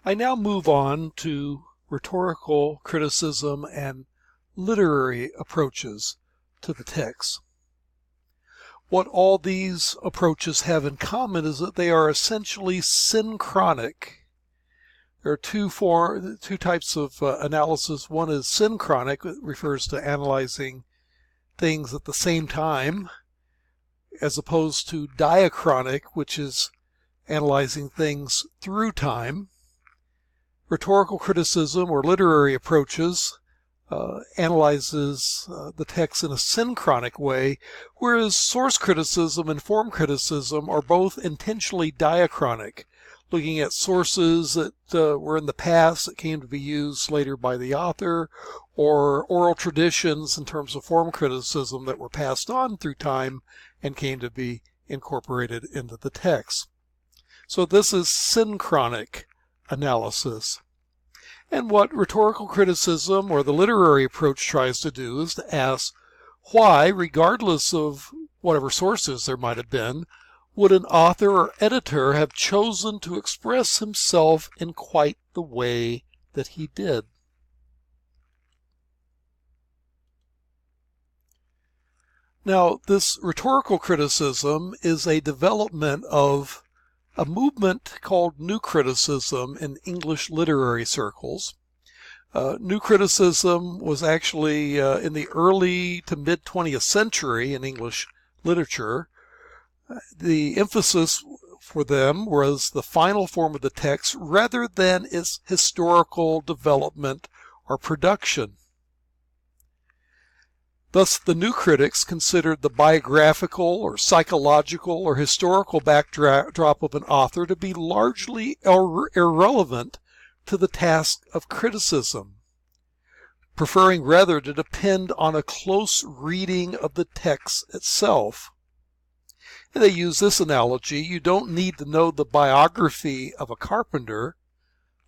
I now move on to rhetorical criticism and literary approaches to the text. What all these approaches have in common is that they are essentially synchronic. There are two types of analysis. One is synchronic, it refers to analyzing things at the same time, as opposed to diachronic, which is analyzing things through time. Rhetorical criticism or literary approaches analyzes the text in a synchronic way, whereas source criticism and form criticism are both intentionally diachronic, looking at sources that were in the past that came to be used later by the author, or oral traditions in terms of form criticism that were passed on through time and came to be incorporated into the text. So this is synchronic analysis. And what rhetorical criticism or the literary approach tries to do is to ask why, regardless of whatever sources there might have been, would an author or editor have chosen to express himself in quite the way that he did? Now, this rhetorical criticism is a development of a movement called New Criticism in English literary circles. New Criticism was actually in the early to mid 20th century in English literature. The emphasis for them was the final form of the text rather than its historical development or production. Thus, the new critics considered the biographical or psychological or historical backdrop of an author to be largely irrelevant to the task of criticism, preferring rather to depend on a close reading of the text itself. And they use this analogy: you don't need to know the biography of a carpenter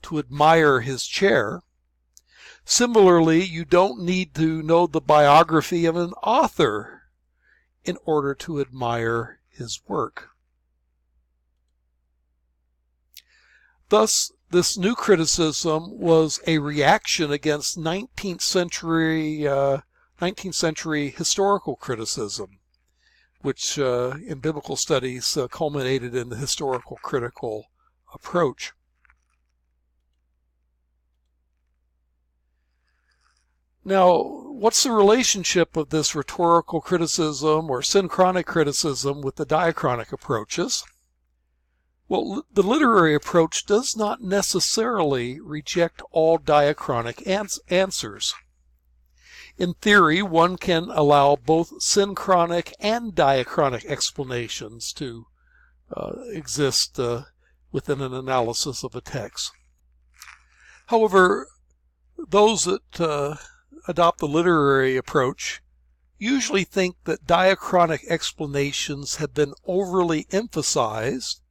to admire his chair. Similarly, you don't need to know the biography of an author in order to admire his work. Thus, this new criticism was a reaction against 19th century historical criticism, which in biblical studies culminated in the historical critical approach. Now, what's the relationship of this rhetorical criticism or synchronic criticism with the diachronic approaches? Well, the literary approach does not necessarily reject all diachronic answers. In theory, one can allow both synchronic and diachronic explanations to exist within an analysis of a text. However, those that adopt the literary approach usually think that diachronic explanations have been overly emphasized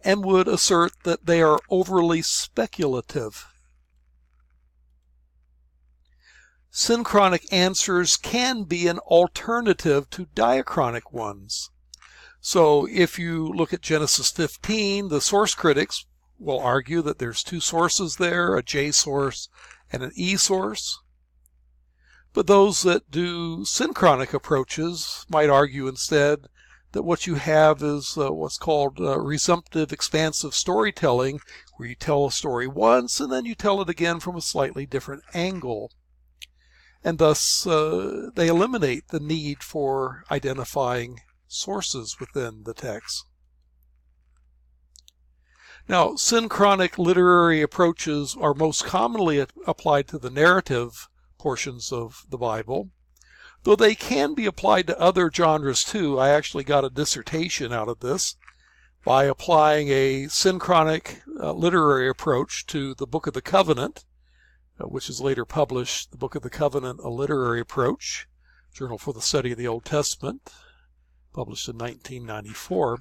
and would assert that they are overly speculative. Synchronic answers can be an alternative to diachronic ones. So if you look at Genesis 15, the source critics will argue that there's two sources there, a J source and an E source. But those that do synchronic approaches might argue instead that what you have is what's called resumptive expansive storytelling, where you tell a story once and then you tell it again from a slightly different angle. And thus they eliminate the need for identifying sources within the text. Now, synchronic literary approaches are most commonly applied to the narrative portions of the Bible, though they can be applied to other genres too. I actually got a dissertation out of this by applying a synchronic literary approach to the Book of the Covenant, which is later published, The Book of the Covenant, A Literary Approach, Journal for the Study of the Old Testament, published in 1994.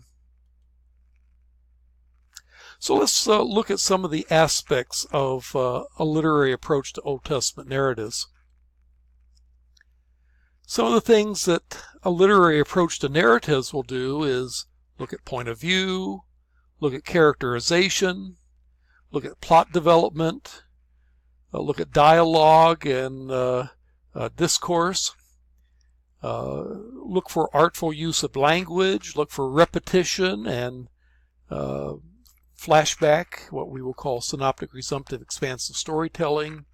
So let's look at some of the aspects of a literary approach to Old Testament narratives. Some of the things that a literary approach to narratives will do is look at point of view, look at characterization, look at plot development, look at dialogue and discourse, look for artful use of language, look for repetition and flashback, what we will call synoptic, resumptive, expansive storytelling,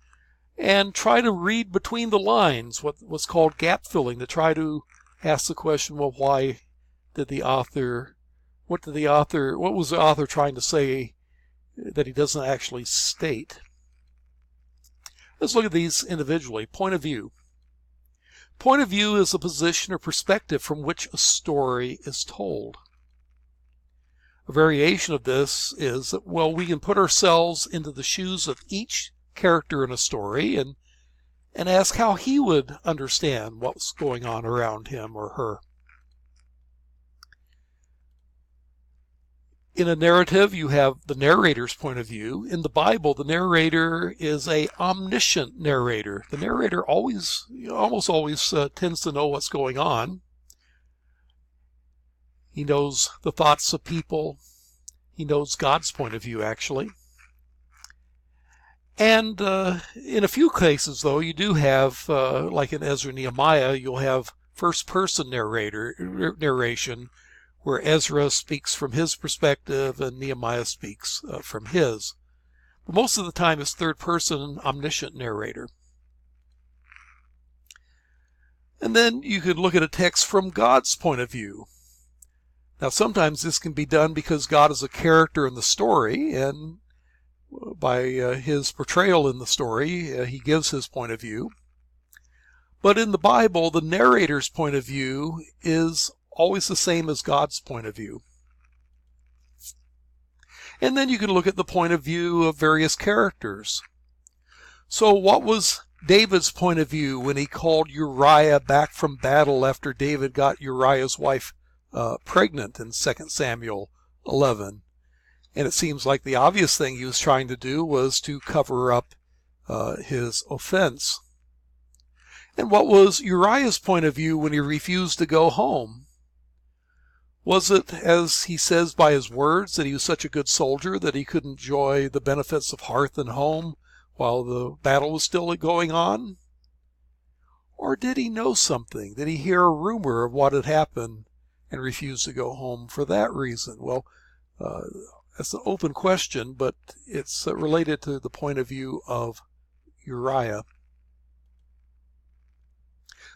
and try to read between the lines, what's called gap filling, to try to ask the question, well, why did the author, what was the author trying to say that he doesn't actually state? Let's look at these individually. Point of view. Point of view is a position or perspective from which a story is told. A variation of this is that, well, we can put ourselves into the shoes of each character in a story and ask how he would understand what's going on around him or her. In a narrative, you have the narrator's point of view. In the Bible, the narrator is an omniscient narrator. The narrator almost always tends to know what's going on. He knows the thoughts of people. He knows God's point of view, actually. And in a few cases, though, you do have, like in Ezra and Nehemiah, you'll have first-person narration, where Ezra speaks from his perspective and Nehemiah speaks from his. But most of the time it's third-person omniscient narrator. And then you could look at a text from God's point of view. Now sometimes this can be done because God is a character in the story, and by his portrayal in the story, he gives his point of view. But in the Bible, the narrator's point of view is always the same as God's point of view. And then you can look at the point of view of various characters. So what was David's point of view when he called Uriah back from battle after David got Uriah's wife pregnant in 2 Samuel 11? And it seems like the obvious thing he was trying to do was to cover up his offense. And what was Uriah's point of view when he refused to go home? Was it, as he says by his words, that he was such a good soldier that he could enjoy the benefits of hearth and home while the battle was still going on? Or did he know something? Did he hear a rumor of what had happened and refuse to go home for that reason? Well, that's an open question, but it's related to the point of view of Uriah.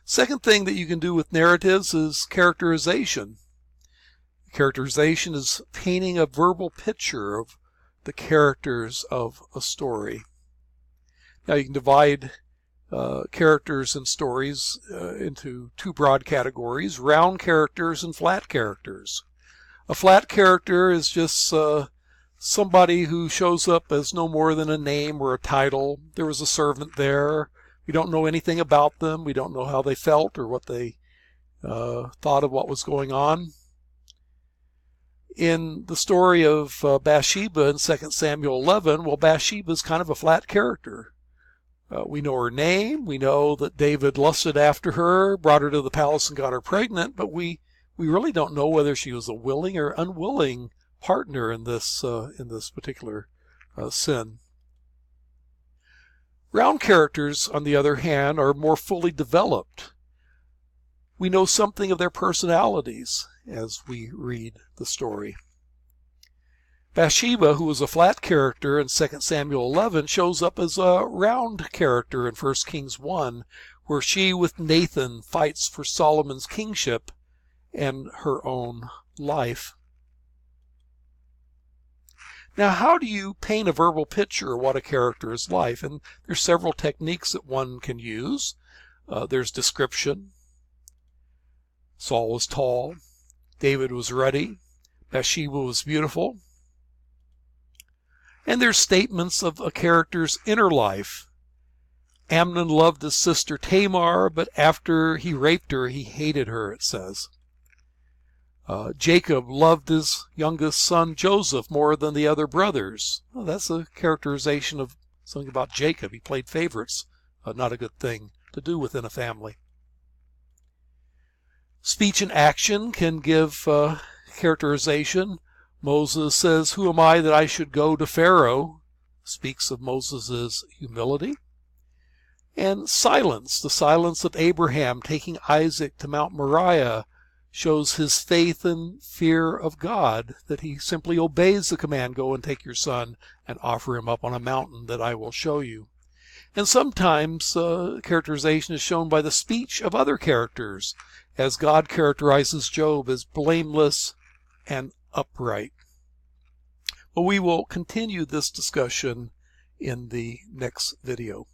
Second thing that you can do with narratives is characterization. Characterization is painting a verbal picture of the characters of a story. Now you can divide characters in stories into two broad categories: round characters and flat characters. A flat character is just somebody who shows up as no more than a name or a title. There was a servant there. We don't know anything about them. We don't know how they felt or what they thought of what was going on. In the story of Bathsheba in 2 Samuel 11, well, Bathsheba is kind of a flat character. We know her name. We know that David lusted after her, brought her to the palace and got her pregnant, but we really don't know whether she was a willing or unwilling partner in this particular sin. Round characters, on the other hand, are more fully developed. We know something of their personalities as we read the story. Bathsheba, who was a flat character in 2 Samuel 11, shows up as a round character in 1 Kings 1, where she with Nathan fights for Solomon's kingship and her own life. Now, how do you paint a verbal picture of what a character is like? And there's several techniques that one can use. There's description. Saul was tall. David was ruddy. Bathsheba was beautiful. And there's statements of a character's inner life. Amnon loved his sister Tamar, but after he raped her, he hated her, it says. Jacob loved his youngest son Joseph more than the other brothers. Well, that's a characterization of something about Jacob. He played favorites. Not a good thing to do within a family. Speech and action can give characterization. Moses says, "Who am I that I should go to Pharaoh?" speaks of Moses' humility. And silence, the silence of Abraham taking Isaac to Mount Moriah, shows his faith and fear of God, that he simply obeys the command, go and take your son and offer him up on a mountain that I will show you. And sometimes characterization is shown by the speech of other characters, as God characterizes Job as blameless and upright. Well, we will continue this discussion in the next video.